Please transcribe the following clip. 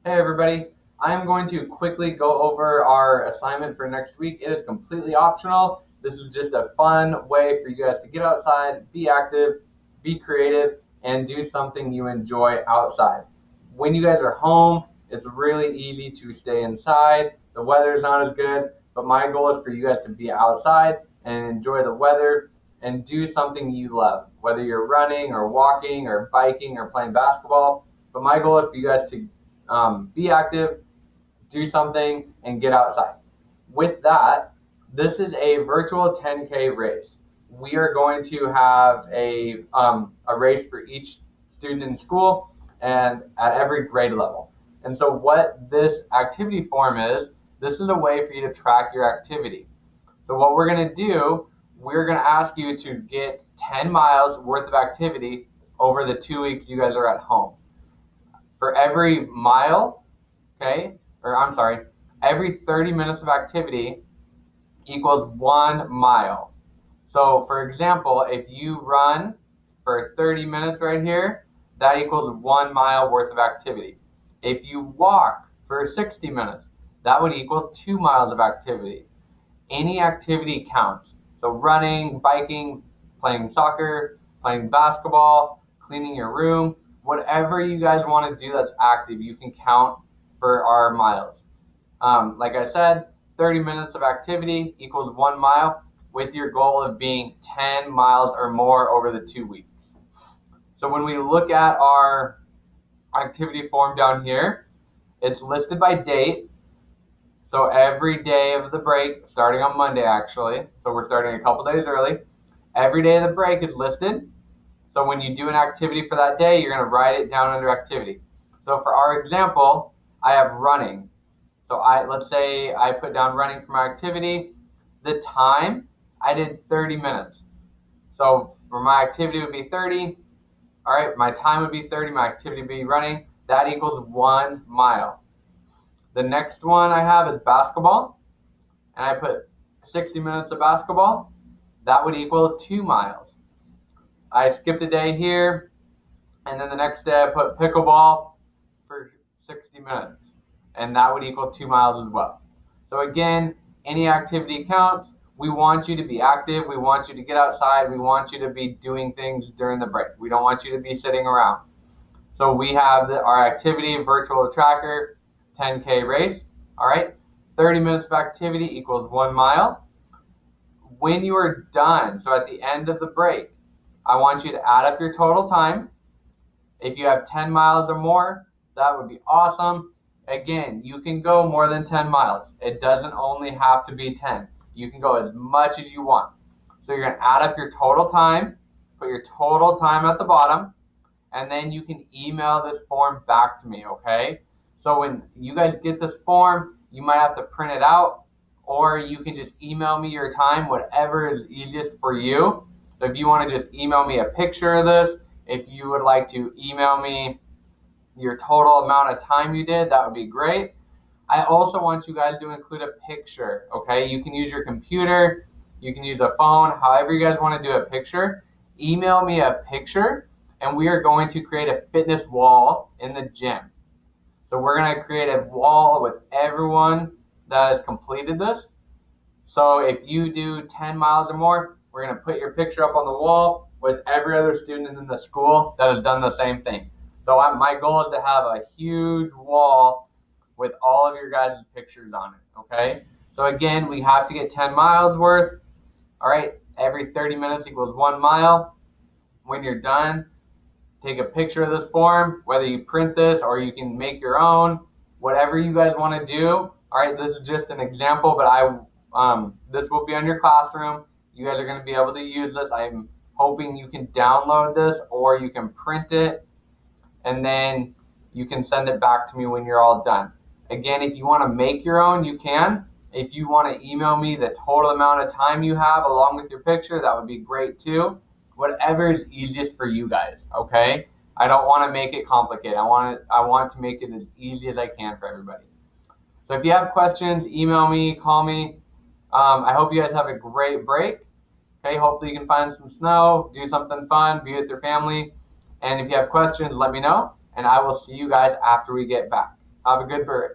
Hey everybody, I am going to quickly go over our assignment for next week. It is completely optional. This is just a fun way for you guys to get outside, be active, be creative, and do something you enjoy outside. When you guys are home, it's really easy to stay inside. The weather is not as good, but my goal is for you guys to be outside and enjoy the weather and do something you love, whether you're running or walking or biking or playing basketball. But my goal is for you guys to be active, do something, and get outside. With that, this is a virtual 10K race. We are going to have a race for each student in school and at every grade level. And so, what this activity form is, this is a way for you to track your activity. So, what we're going to do, we're going to ask you to get 10 miles worth of activity over the 2 weeks you guys are at home. For every mile, okay, or I'm sorry, every 30 minutes of activity equals 1 mile. So, for example, if you run for 30 minutes right here, that equals 1 mile worth of activity. If you walk for 60 minutes, that would equal 2 miles of activity. Any activity counts. So, running, biking, playing soccer, playing basketball, cleaning your room, whatever you guys want to do that's active, you can count for our miles. Like I said, 30 minutes of activity equals 1 mile with your goal of being 10 miles or more over the 2 weeks. So when we look at our activity form down here, it's listed by date. So every day of the break, starting on Monday actually, so we're starting a couple days early, every day of the break is listed. So when you do an activity for that day, you're going to write it down under activity. So for our example, I have running. So let's say I put down running for my activity. The time, I did 30 minutes. So for my activity would be 30. All right, my time would be 30. My activity would be running. That equals 1 mile. The next one I have is basketball. And I put 60 minutes of basketball. That would equal 2 miles. I skipped a day here. And then the next day I put pickleball for 60 minutes, and that would equal 2 miles as well. So again, any activity counts. We want you to be active. We want you to get outside. We want you to be doing things during the break. We don't want you to be sitting around. So we have our activity virtual tracker 10K race. All right, 30 minutes of activity equals 1 mile. When you are done, so at the end of the break, I want you to add up your total time. If you have 10 miles or more, that would be awesome. Again, you can go more than 10 miles. It doesn't only have to be 10. You can go as much as you want. So you're going to add up your total time, put your total time at the bottom, and then you can email this form back to me, okay? So when you guys get this form, you might have to print it out, or you can just email me your time, whatever is easiest for you. So if you want to just email me a picture of this, if you would like to email me your total amount of time you did, that would be great. I also want you guys to include a picture, okay? You can use your computer, you can use a phone, however you guys want to do a picture. Email me a picture, and we are going to create a fitness wall in the gym. So we're going to create a wall with everyone that has completed this. So if you do 10 miles or more, we're going to put your picture up on the wall with every other student in the school that has done the same thing. So my goal is to have a huge wall with all of your guys' pictures on it, okay? So again, we have to get 10 miles worth. All right, every 30 minutes equals 1 mile. When you're done, take a picture of this form, whether you print this or you can make your own, whatever you guys want to do. All right, this is just an example, but this will be on your classroom. You guys are going to be able to use this. I'm hoping you can download this or you can print it, and then you can send it back to me when you're all done. Again, if you want to make your own, you can. If you want to email me the total amount of time you have along with your picture, that would be great too. Whatever is easiest for you guys, okay? I don't want to make it complicated. I want to make it as easy as I can for everybody. So if you have questions, email me, call me. I hope you guys have a great break. Okay, hopefully you can find some snow, do something fun, be with your family. And if you have questions, let me know, and I will see you guys after we get back. Have a good break.